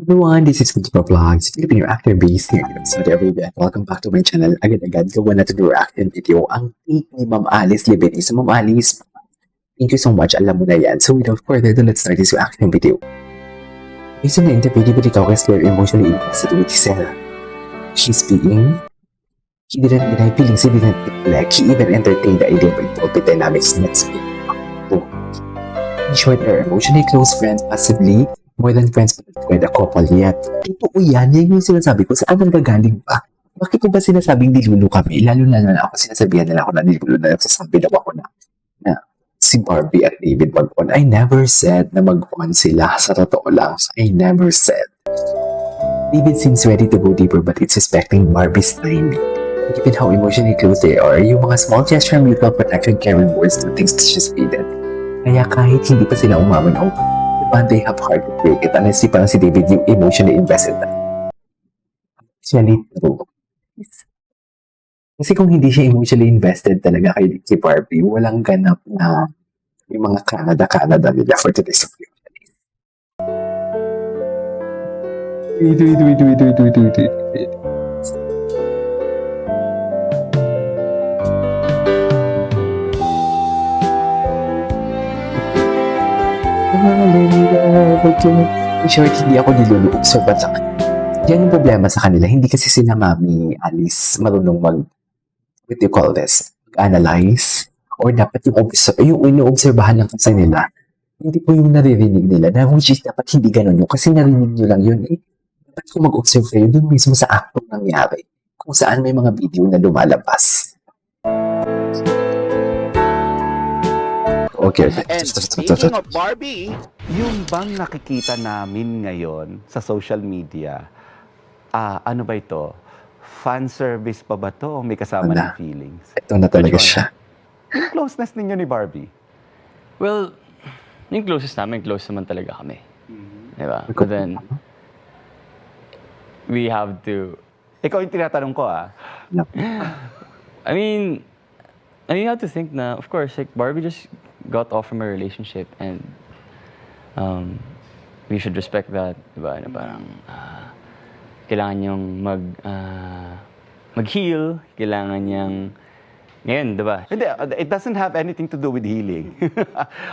Everyone, this is Kunti Vlogs, Filipino actor based here in Saudi Arabia. Welcome back to my channel. Agad-agad, gawa natin yung reaction video ang take ni Ma'am Alice Libeni. So Ma'am Alice, thank you so much. Alam mo na yan. So without further ado, let's start this reaction video. Based on the interview, David Ikaw is very emotionally invested with Giselle. She's speaking. He didn't deny feelings, he didn't neglect. He even entertained the idea of involved dynamics next week. In short, they're emotionally close friends, possibly more than friends, but with a couple yet. Totoo yan. Yan yung sinasabi ko. Saan ang gagaling ba? Bakit ko ba sinasabing nilulo kami? Lalo na ako sinasabihan nila ako na nilulo na nagsasabi daw ako na si Barbie at David mag-on. I never said na mag-on sila. Sa totoo lang. I never said. David seems ready to go deeper but it's respecting Barbie's timing. Given how emotionally close they are, yung mga small gesture mutual protection carry words to things that she's needed. Kaya kahit hindi pa sila umamanaw, diba, they have hard to break it unless parang si David yung emotionally invested na. Actually, true. Kasi kung hindi siya emotionally invested talaga kay Barbie, walang ganap na yung mga Canada nila for today's video. Wait. In short, hindi ako niluloob sa bansa. Yan yung problema sa kanila. Hindi kasi sila Mami Alice marunong what do you call this? Mag-analyze. Or dapat yung inoobserbahan lang kasi nila. Hindi po yung naririnig nila. Na which is dapat hindi ganun yun. Kasi narinig nyo lang yun. Dapat kung mag-observe kayo, dun mismo sa actong nangyari. Kung saan may mga video na lumalabas. Okay. And speaking of Barbie, yung bang nakikita namin ngayon sa social media, ano ba ito? Fan service pa ba to? May kasama ng feelings? Ito na talaga siya. Yung closeness ninyo ni Barbie? Well, yung closest namin, close naman talaga kami. Diba? But then, we have to... Ikaw yung tinatanong ko, I mean, you have to think na, of course, like, Barbie just got off from a relationship and we should respect that, diba? Na parang kailangan niyang mag-heal, kailangan niyang ngayon, diba? Hindi, it doesn't have anything to do with healing.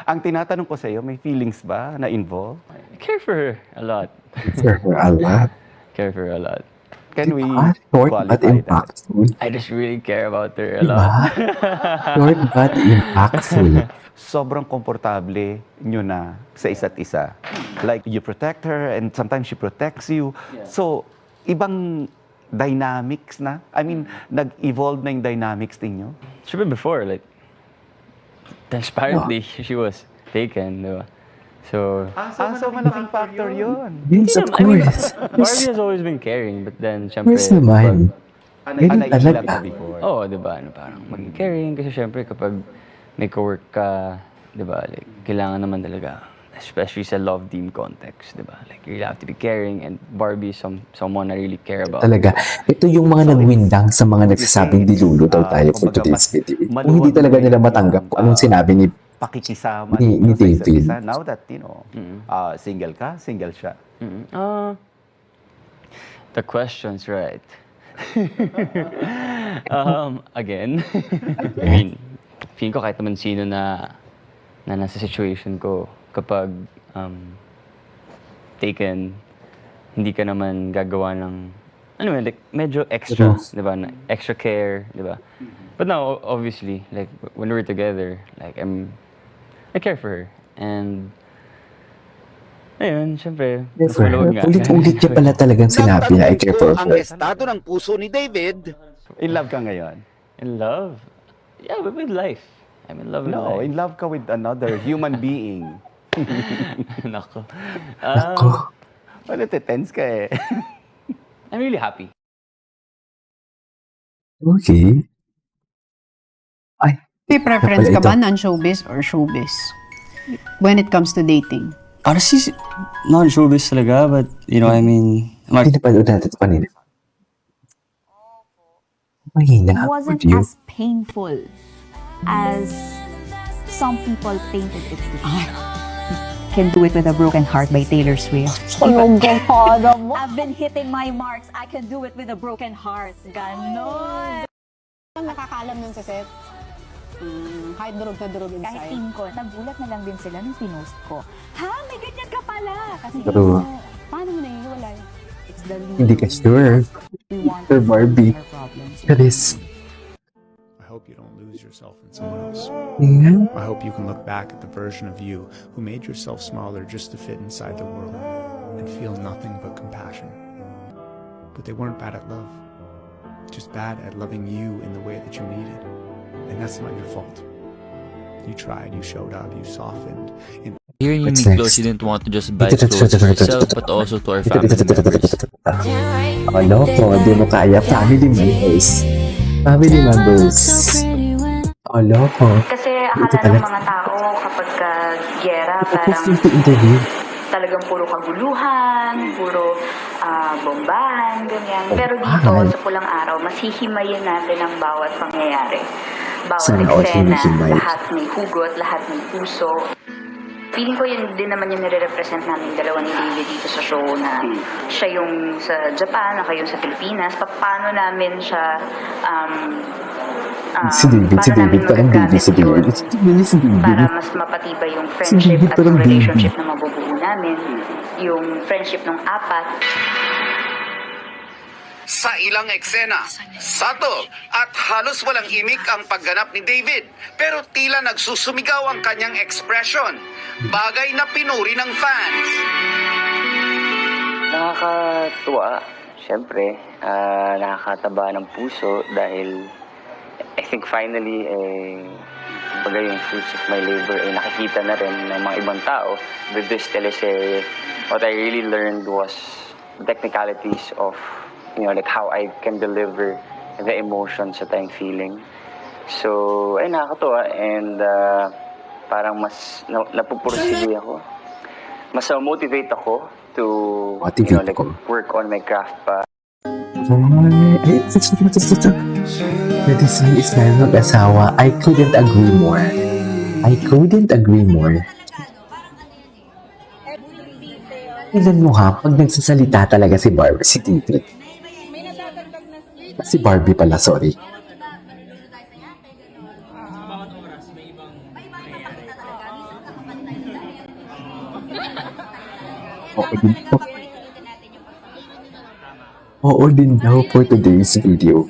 Ang tinatanong ko sa iyo, may feelings ba na involved? I care for her a lot. For a lot. Care for her a lot. Can we Short but qualify that? impactful. I just really care about her a lot. Short but impactful. Sobrang komportable nyo na sa isa't isa. Like, you protect her and sometimes she protects you. Yeah. So, ibang dynamics na? I mean, nag-evolve na yung dynamics ninyo? Sure, before, like, transparently, she was taken, diba? So, So malaking factor yun. Yes, of I mean, course. Barbie has always been caring, but then, Of syempre, course naman. Ganun Naiilan talaga. ka before. Oo, diba? Ano, parang maging caring kasi syempre kapag may co-work ka, diba? Like, kailangan naman talaga, especially sa love team context, diba? Like, you really have to be caring and Barbie is someone I really care about. Talaga. Ito yung mga nagwindang sa mga nagsasabing dilulo daw tayo for today's video. Kung hindi talaga nila matanggap kung anong sinabi ni Pakikisama Ni ninyo sa isa't David. isa. Now that, single ka, single siya. The question's right. Again, I mean, feeling ko kahit naman sino na nasa situation ko, kapag taken, hindi ka naman gagawa ng, like, medyo extra, di ba? Extra care, di ba? But now, obviously, like, when we're together, like, I care for her. And, ayun, syempre, nagulog nga. Ulit-ulit niya pala talagang sinabi na I care for Ang her. estado ng puso ni David. In love ka ngayon? In love? Yeah, but with life. I'm in love with No, life. in love ka with another human being. Nako. Ako. Well, tense ka eh. I'm really happy. Okay. Ay, May preference ka Ito. ba, non-showbiz or showbiz? When it comes to dating? Honestly, not showbiz talaga, but you know, I mean, hindi napanood natin ito kanina. Mahina. wasn't Would you? as painful as some people painted it to be. Can Do It With a Broken Heart by Taylor Swift. I've been hitting my marks. I can do it with a broken heart. Ganon. Nakakalam nun sa set. Kahit durog na durog Kahit inside. team ko, nagulat na lang din sila nung pinost ko. Ha? May ganyan ka pala. Kasi True. Paano mo naiiwalay? it's the least Hindi ka sure. we want Sir Barbie. our problems. Chris. I hope you don't lose yourself in someone else. Yan. I hope you can look back at the version of you who made yourself smaller just to fit inside the world and feel nothing but compassion. But they weren't bad at love, just bad at loving you in the way that you needed. And that's not your fault. You tried, you showed up, you softened. And Hearing you What's meet clothes, next? you didn't want to just buy clothes for yourself, but also to our family members. Ano ko, di mo kaya. Family members. Family members. Ano ko. Kasi Ito akala ng talaga. mga tao kapag gera, Ito parang po interview. talagang puro kaguluhan, puro bombahan, ganyan. Pero dito, Bombahan? sa Pulang Araw, mas hihimayin natin ang bawat pangyayari. Bawat Sana all eksena, hinihimay. lahat may hugot, lahat may puso. Feeling ko yun din naman yung nire-represent namin dalawa ni David dito sa show na siya yung sa Japan, ako yung sa Pilipinas. Paano namin siya Si David, parang baby si David. Si David. para mas mapatibay yung friendship David, at parang yung baby. relationship na mabubuo namin. Yung friendship ng apat. Sa ilang eksena, subtle at halos walang imik ang pagganap ni David, pero tila nagsusumigaw ang kanyang expression, bagay na pinuri ng fans. Nakakatuwa, syempre. Nakakataba ng puso dahil I think finally, bagay yung fruits of my labor ay nakikita na rin ng mga ibang tao with this teleserye. What I really learned was the technicalities of, like how I can deliver the emotions that I'm feeling. So, ay nakakatuwa and parang mas napupursige ako. Mas motivate ako to Motivate ako. work on my craft pa. Pwede sa Ismael mag-asawa. I couldn't agree more. I couldn't agree more. Tignan mo ha, pag nagsasalita talaga si Barbie, si David. Si Barbie pala, sorry. Oo din po. Oo din daw for today's video.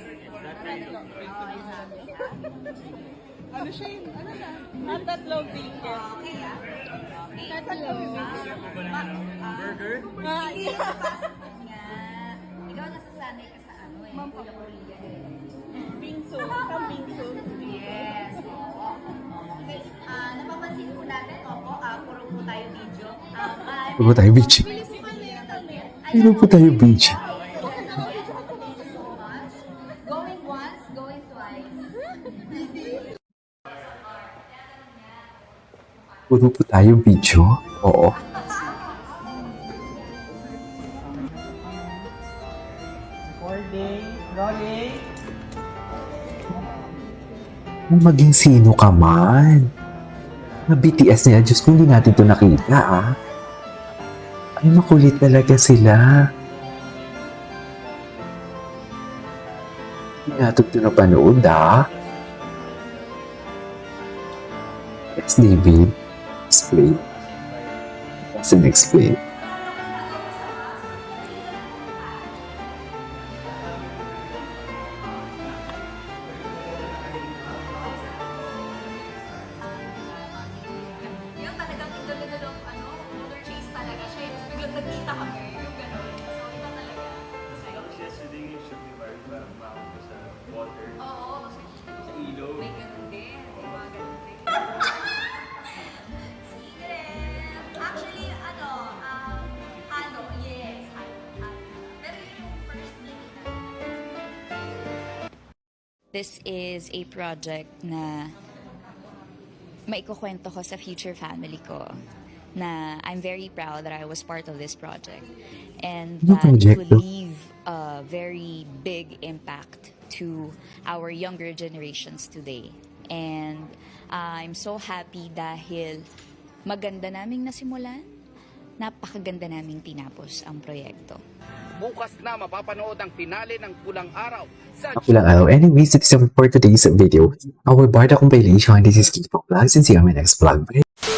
Ikaw nasasanay ka sa ano eh. Bingsu. Isang bingsu. Yes. Napapansin po natin, puro po tayo video. Puro tayo beach. Puro po tayo beach. Going once, going twice. Puro po tayo video. Oo. Kung maging sino ka man. Na BTS nila, Diyos ko, hindi natin ito nakita, ah. Ay, makulit talaga sila. Hindi natin ito napanood, ah. Yes, David. Explain. Doesn't explain. Yung talagang in the middle of motor chase talaga siya. Yung biglang nagkita kami. Yung gano'n. So, iba talaga. Oo. Sa ilog. May ganun din. May mga ganun din. Secret. Actually, yes. Pero yun yung first meeting namin. This is a project na maikukwento ko sa future family ko na I'm very proud that I was part of this project and Ano that it project would to? leave a very big impact to our younger generations today. And I'm so happy dahil maganda naming nasimulan, napakaganda naming tinapos ang proyekto. Bukas na mapapanood ang finale ng Pulang Araw sa Pulang araw. Anyways, that's it for today's video. Our barda compilation. This is Keith Vlogs and see you on my next vlog. Bye!